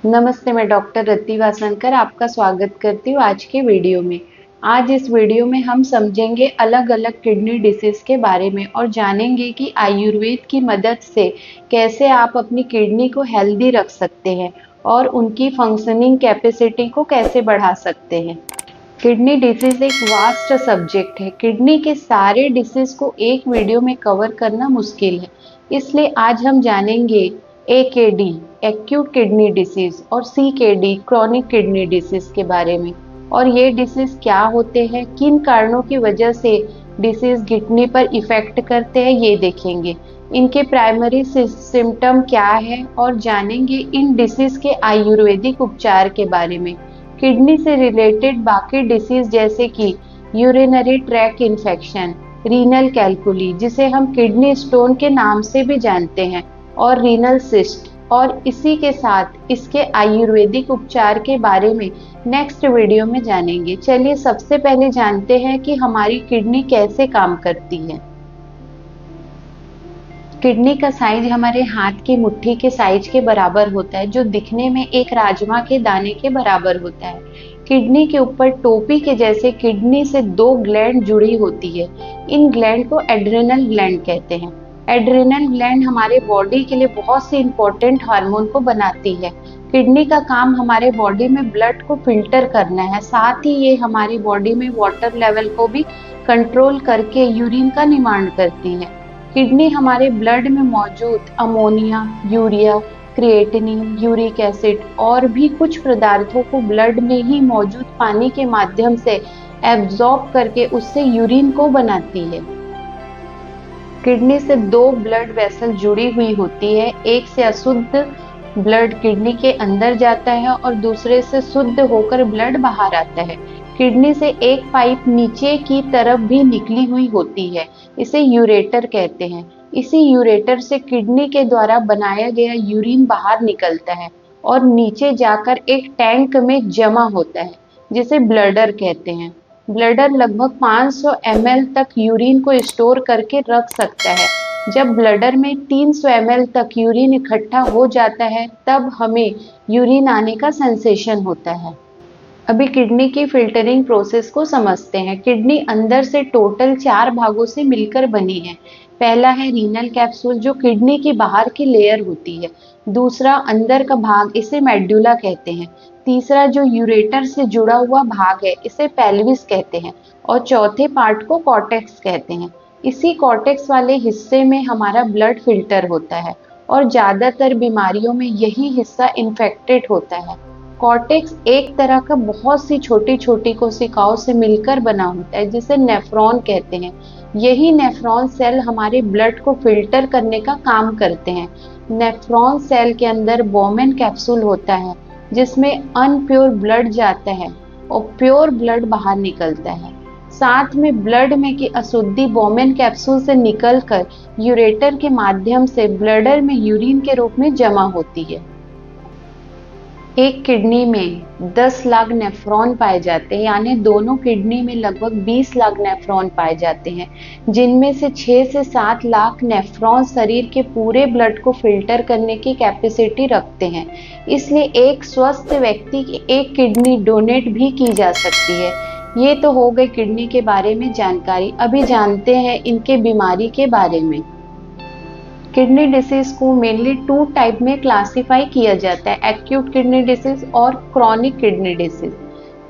नमस्ते, मैं डॉक्टर रति वासनकर आपका स्वागत करती हूँ आज के वीडियो में। आज इस वीडियो में हम समझेंगे अलग अलग किडनी डिसीज के बारे में और जानेंगे कि आयुर्वेद की मदद से कैसे आप अपनी किडनी को हेल्दी रख सकते हैं और उनकी फंक्शनिंग कैपेसिटी को कैसे बढ़ा सकते हैं। किडनी डिसीज एक वास्ट सब्जेक्ट है। किडनी के सारे डिसीज को एक वीडियो में कवर करना मुश्किल है, इसलिए आज हम जानेंगे AKD एक्यूट किडनी डिसीज और CKD क्रॉनिक किडनी डिसीज के बारे में, और ये डिसीज क्या होते हैं, किन कारणों की वजह से डिसीज किडनी पर इफेक्ट करते हैं, ये देखेंगे। इनके प्राइमरी सिम्टम क्या है और जानेंगे इन डिसीज के आयुर्वेदिक उपचार के बारे में। किडनी से रिलेटेड बाकी डिसीज जैसे कि urinary track infection, renal calculi जिसे हम किडनी स्टोन के नाम से भी जानते हैं, और रीनल सिस्ट, और इसी के साथ इसके आयुर्वेदिक उपचार के बारे में नेक्स्ट वीडियो में जानेंगे। चलिए सबसे पहले जानते हैं कि हमारी किडनी कैसे काम करती है। किडनी का साइज हमारे हाथ की मुट्ठी के साइज के बराबर होता है, जो दिखने में एक राजमा के दाने के बराबर होता है। किडनी के ऊपर टोपी के जैसे किडनी से दो ग्लैंड जुड़ी होती है। इन ग्लैंड को एड्रेनल ग्लैंड कहते हैं। एड्रेनल ग्लैंड हमारे बॉडी के लिए बहुत सी इंपॉर्टेंट हार्मोन को बनाती है। किडनी का काम हमारे बॉडी में ब्लड को फिल्टर करना है, साथ ही ये हमारी बॉडी में वाटर लेवल को भी कंट्रोल करके यूरिन का निर्माण करती है। किडनी हमारे ब्लड में मौजूद ammonia, urea, creatinine, uric acid और भी कुछ पदार्थों को ब्लड में ही मौजूद पानी के माध्यम से एब्जॉर्ब करके उससे यूरिन को बनाती है। किडनी से दो ब्लड वेसल जुड़ी हुई होती है। एक से अशुद्ध ब्लड किडनी के अंदर जाता है और दूसरे से शुद्ध होकर ब्लड बाहर आता है। किडनी से एक पाइप नीचे की तरफ भी निकली हुई होती है, इसे यूरेटर कहते हैं। इसी यूरेटर से किडनी के द्वारा बनाया गया यूरिन बाहर निकलता है और नीचे जाकर एक टैंक में जमा होता है, जिसे ब्लडर कहते हैं। ब्लडर लगभग 500 ml तक यूरिन को स्टोर करके रख सकता है। जब ब्लडर में 300 ml तक यूरिन इकट्ठा हो जाता है, तब हमें यूरिन आने का सेंसेशन होता है। अभी किडनी की फिल्टरिंग प्रोसेस को समझते हैं। किडनी अंदर से टोटल 4 भागों से मिलकर बनी है। पहला है रीनल कैप्सूल, जो किडनी की बाहर की लेयर होती है। दूसरा अंदर का भाग, इसे मेडुला कहते हैं। तीसरा जो यूरेटर से जुड़ा हुआ भाग है, इसे पेल्विस कहते हैं। और चौथे पार्ट को कॉर्टेक्स कहते हैं। इसी कॉर्टेक्स वाले हिस्से में हमारा ब्लड फिल्टर होता है और ज्यादातर बीमारियों में यही हिस्सा इन्फेक्टेड होता है। कॉर्टेक्स एक तरह का बहुत सी छोटी छोटी कोशिकाओं से मिलकर बना होता है, जिसे नेफ्रॉन कहते हैं। यही नेफ्रॉन सेल हमारे ब्लड को फिल्टर करने का काम करते हैं। नेफ्रॉन सेल के अंदर बोमेन कैप्सूल होता है, जिसमें अनप्योर ब्लड जाता है और प्योर ब्लड बाहर निकलता है। साथ में ब्लड में की अशुद्धि बोमेन कैप्सूल से निकलकर यूरेटर के माध्यम से ब्लडर में यूरिन के रूप में जमा होती है। एक किडनी में 10 लाख नेफ्रॉन पाए जाते हैं, यानी दोनों किडनी में लगभग 20 लाख नेफ्रॉन पाए जाते हैं, जिनमें से 6 से 7 लाख नेफ्रॉन शरीर के पूरे ब्लड को फिल्टर करने की कैपेसिटी रखते हैं। इसलिए एक स्वस्थ व्यक्ति की एक किडनी डोनेट भी की जा सकती है। ये तो हो गई किडनी के बारे में जानकारी। अभी जानते हैं इनके बीमारी के बारे में। किडनी डिसीज को मेनली 2 टाइप में क्लासिफाई किया जाता है, एक्यूट किडनी डिसीज और क्रॉनिक किडनी डिसीज।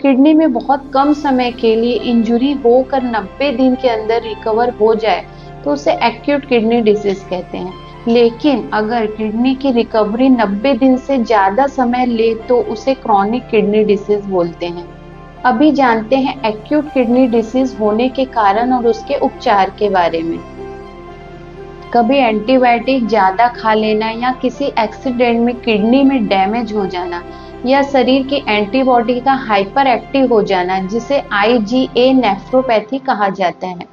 किडनी में बहुत कम समय के लिए इंजुरी होकर 90 दिन के अंदर रिकवर हो जाए तो उसे एक्यूट किडनी डिसीज कहते हैं। लेकिन अगर किडनी की रिकवरी 90 दिन से ज्यादा समय ले तो उसे क्रॉनिक किडनी डिसीज बोलते हैं। अभी जानते हैं एक्यूट किडनी डिसीज होने के कारण और उसके उपचार के बारे में। कभी एंटीबायोटिक ज्यादा खा लेना या किसी एक्सीडेंट में किडनी में डैमेज हो जाना या शरीर की एंटीबॉडी का हाइपर एक्टिव हो जाना, जिसे IgA नेफ्रोपैथी कहा जाता है,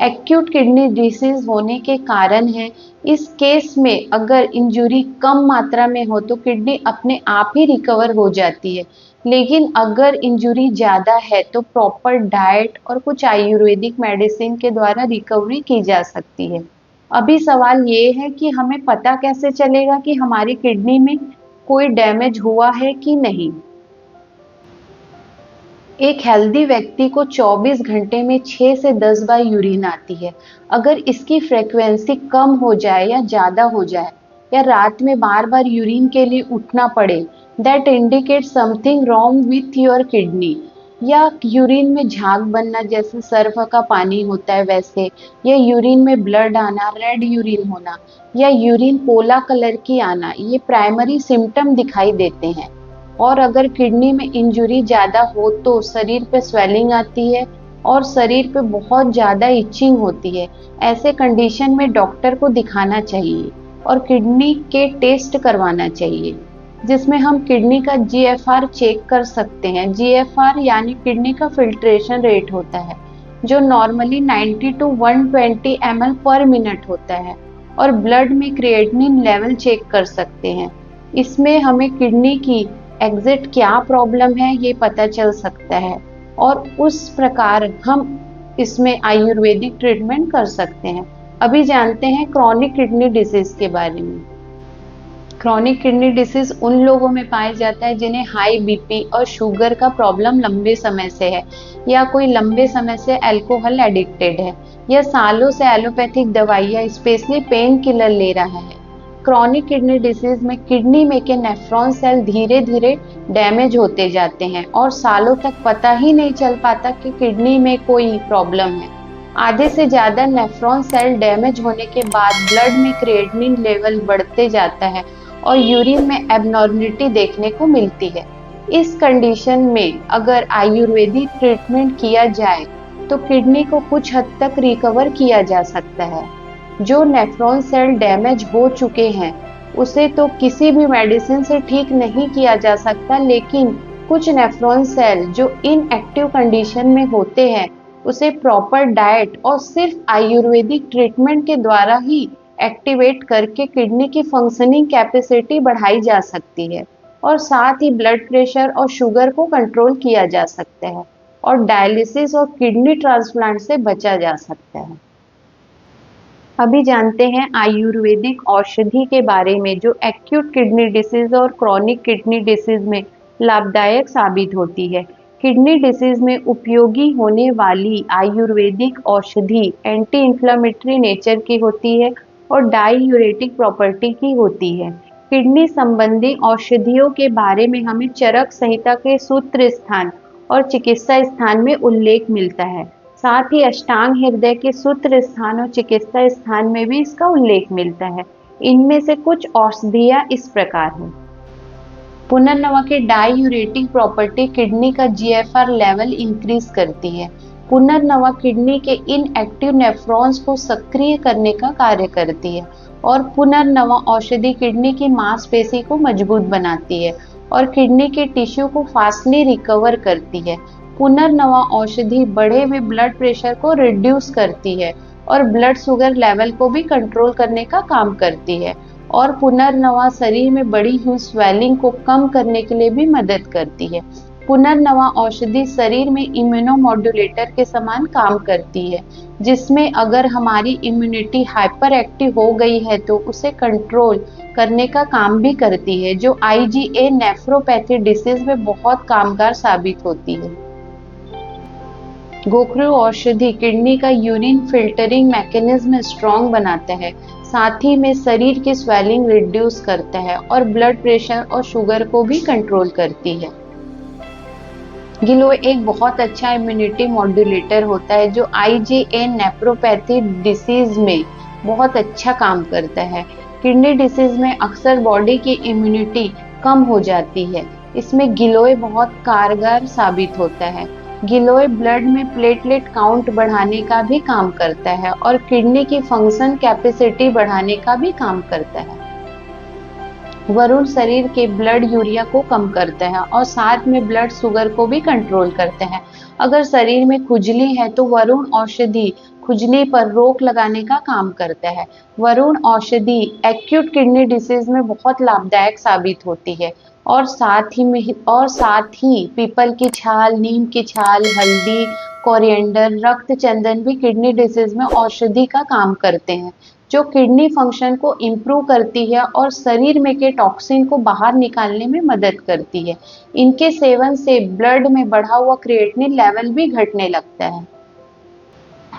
एक्यूट किडनी डिसीज होने के कारण है। इस केस में अगर इंजुरी कम मात्रा में हो तो किडनी अपने आप ही रिकवर हो जाती है, लेकिन अगर इंजुरी ज्यादा है तो प्रॉपर डाइट और कुछ आयुर्वेदिक मेडिसिन के द्वारा रिकवरी की जा सकती है। अभी सवाल ये है कि हमें पता कैसे चलेगा कि हमारी किडनी में कोई डैमेज हुआ है कि नहीं। एक हेल्दी व्यक्ति को 24 घंटे में 6 से 10 बार यूरिन आती है। अगर इसकी फ्रीक्वेंसी कम हो जाए या ज़्यादा हो जाए या रात में बार बार यूरिन के लिए उठना पड़े, that indicate something wrong with your kidney. या यूरिन में झाग बनना जैसे सर्फ का पानी होता है वैसे, या यूरिन में ब्लड आना, रेड यूरिन होना, या यूरिन पोला कलर की आना, ये प्राइमरी सिम्टम दिखाई देते हैं। और अगर किडनी में इंजरी ज़्यादा हो तो शरीर पे स्वेलिंग आती है और शरीर पे बहुत ज़्यादा इचिंग होती है। ऐसे कंडीशन में डॉक्टर को दिखाना चाहिए और किडनी के टेस्ट करवाना चाहिए, जिसमें हम किडनी का जीएफआर चेक कर सकते हैं। जीएफआर यानी किडनी का फिल्ट्रेशन रेट होता है, जो नॉर्मली 90 to 120 ml पर मिनट होता है। और ब्लड में क्रिएटिनिन लेवल चेक कर सकते हैं। इसमें हमें किडनी की एग्जिट क्या प्रॉब्लम है ये पता चल सकता है और उस प्रकार हम इसमें आयुर्वेदिक ट्रीटमेंट कर सकते हैं। अभी जानते हैं क्रॉनिक किडनी डिसीज के बारे में। क्रॉनिक किडनी डिसीज उन लोगों में पाया जाता है जिन्हें हाई बीपी और शुगर का प्रॉब्लम लंबे समय से है, या कोई लंबे समय से अल्कोहल एडिक्टेड है, या सालों से एलोपैथिक दवाइयाँ स्पेशली पेन किलर ले रहा है। क्रॉनिक किडनी डिसीज में किडनी में के नेफ्रॉन सेल धीरे धीरे डैमेज होते जाते हैं और सालों तक पता ही नहीं चल पाता कि किडनी में कोई प्रॉब्लम है। आधे से ज्यादा नेफ्रॉन सेल डैमेज होने के बाद ब्लड में क्रिएटिनिन लेवल बढ़ते जाता है और यूरिन में एबनॉर्मलिटी देखने को मिलती है। इस कंडीशन में अगर आयुर्वेदिक ट्रीटमेंट किया जाए तो किडनी को कुछ हद तक रिकवर किया जा सकता है। जो नेफ्रॉन सेल डैमेज हो चुके हैं उसे तो किसी भी मेडिसिन से ठीक नहीं किया जा सकता, लेकिन कुछ नेफ्रॉन सेल जो इनएक्टिव कंडीशन में होते हैं उसे प्रॉपर डाइट और सिर्फ आयुर्वेदिक ट्रीटमेंट के द्वारा ही एक्टिवेट करके किडनी की फंक्शनिंग कैपेसिटी बढ़ाई जा सकती है और साथ ही ब्लड प्रेशर और शुगर को कंट्रोल किया जा सकता है और डायलिसिस और किडनी ट्रांसप्लांट से बचा जा सकता है। अभी जानते हैं आयुर्वेदिक औषधि के बारे में जो एक्यूट किडनी डिसीज और क्रॉनिक किडनी डिसीज में लाभदायक साबित होती है। किडनी डिसीज में उपयोगी होने वाली आयुर्वेदिक औषधि एंटी इंफ्लेमेटरी नेचर की होती है और डाययूरेटिक प्रॉपर्टी की होती है। किडनी संबंधी औषधियों के बारे में हमें चरक संहिता के सूत्र स्थान और चिकित्सा स्थान में उल्लेख मिलता है। साथ ही अष्टांग हृदय के सूत्र स्थान और चिकित्सा स्थान में भी इसका उल्लेख मिलता है। इनमें से कुछ औषधियाँ इस प्रकार हैं। पुनर्नवा की डाययूरेटिक प्रॉपर्टी किडनी का जीएफआर लेवल इंक्रीज करती है। पुनर्नवा किडनी के इनएक्टिव नेफ्रॉन्स को सक्रिय करने का कार्य करती है और पुनर्नवा औषधि किडनी की मांसपेशी को मजबूत बनाती है और किडनी के टिश्यू को फास्टली रिकवर करती है। पुनर्नवा औषधि बढ़े हुए ब्लड प्रेशर को रिड्यूस करती है और ब्लड शुगर लेवल को भी कंट्रोल करने का काम करती है और पुनर्नवा शरीर में बढ़ी हुई स्वेलिंग को कम करने के लिए भी मदद करती है। पुनर्नवा औषधि शरीर में इम्यूनोमॉड्यूलेटर के समान काम करती है, जिसमें अगर हमारी इम्यूनिटी हाइपर एक्टिव हो गई है तो उसे कंट्रोल करने का काम भी करती है, जो आईजीए नेफ्रोपैथी डिसीज में बहुत कामगार साबित होती है। गोखरू औषधि किडनी का यूरिन फिल्टरिंग मैकेनिज्म स्ट्रॉन्ग बनाता है, साथ ही में शरीर की स्वेलिंग रिड्यूस करता है और ब्लड प्रेशर और शुगर को भी कंट्रोल करती है। गिलोय एक बहुत अच्छा इम्यूनिटी मॉड्यूलेटर होता है जो आईजीए नेफ्रोपैथी डिसीज में बहुत अच्छा काम करता है। किडनी डिसीज में अक्सर बॉडी की इम्यूनिटी कम हो जाती है, इसमें गिलोय बहुत कारगर साबित होता है। गिलोय ब्लड में प्लेटलेट काउंट बढ़ाने का भी काम करता है और किडनी की फंक्शन कैपेसिटी बढ़ाने का भी काम करता है। वरुण शरीर के ब्लड यूरिया को कम करता है और साथ में ब्लड शुगर को भी कंट्रोल करता है। अगर शरीर में खुजली है तो वरुण औषधि खुजली पर रोक लगाने का काम करता है। वरुण औषधि एक्यूट किडनी डिसीज में बहुत लाभदायक साबित होती है और साथ ही पीपल की छाल, नीम की छाल, हल्दी, कोरिएंडर, रक्त चंदन भी किडनी डिसीज में औषधि का काम करते हैं, जो किडनी फंक्शन को इम्प्रूव करती है और शरीर में के टॉक्सिन को बाहर निकालने में मदद करती है। इनके सेवन से ब्लड में बढ़ा हुआ क्रिएटिनिन लेवल भी घटने लगता है।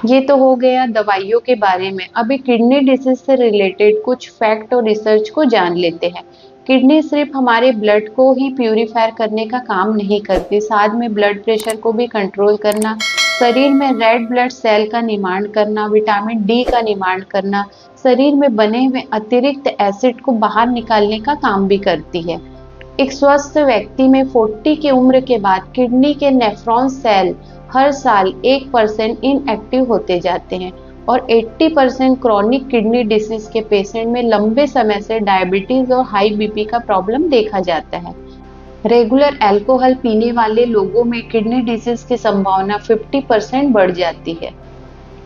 ये तो हो गया दवाइयों के बारे में। अभी किडनी डिसीज से रिलेटेड कुछ फैक्ट और रिसर्च को जान लेते हैं। किडनी सिर्फ हमारे ब्लड को ही प्यूरिफायर करने का काम नहीं करती, साथ में ब्लड प्रेशर को भी कंट्रोल करना, शरीर में रेड ब्लड सेल का निर्माण करना, विटामिन डी का निर्माण करना, शरीर में बने हुए अतिरिक्त एसिड को बाहर निकालने का काम भी करती है। एक स्वस्थ व्यक्ति में 40 की उम्र के बाद किडनी के नेफ्रॉन सेल हर साल 1% इनएक्टिव होते जाते हैं और 80% क्रॉनिक किडनी डिसीज के पेशेंट में लंबे समय से डायबिटीज और हाई बीपी का प्रॉब्लम देखा जाता है। रेगुलर अल्कोहल पीने वाले लोगों में किडनी डिसीज की संभावना 50% बढ़ जाती है।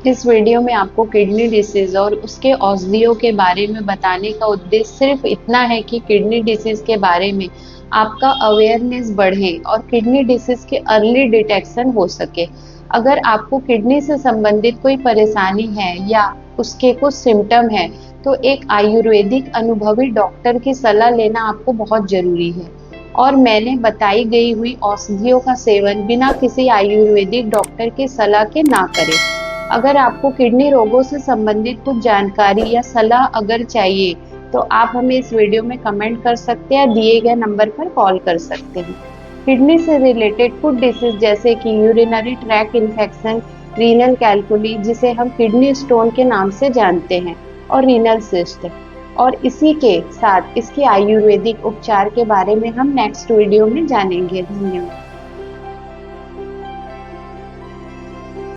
इस वीडियो में आपको किडनी डिसीज और उसके औषधियों के बारे में बताने का उद्देश्य सिर्फ इतना है कि किडनी डिसीज के बारे में आपका अवेयरनेस बढ़े और किडनी डिसीज के अर्ली डिटेक्शन हो सके। अगर आपको किडनी से संबंधित कोई परेशानी है या उसके कुछ सिम्टम है तो एक आयुर्वेदिक अनुभवी डॉक्टर की सलाह लेना आपको बहुत जरूरी है और मैंने बताई गई हुई औषधियों का सेवन बिना किसी आयुर्वेदिक डॉक्टर की सलाह के ना करें। अगर आपको किडनी रोगों से संबंधित कुछ जानकारी या सलाह अगर चाहिए तो आप हमें इस वीडियो में कमेंट कर सकते हैं, दिए गए नंबर पर कॉल कर सकते हैं। किडनी से रिलेटेड फूड डिसीज जैसे कि यूरिनरी ट्रैक इन्फेक्शन, रीनल कैल्कुली जिसे हम किडनी स्टोन के नाम से जानते हैं और रीनल सिस्ट, और इसी के साथ इसके आयुर्वेदिक उपचार के बारे में हम नेक्स्ट वीडियो में जानेंगे। धन्यवाद।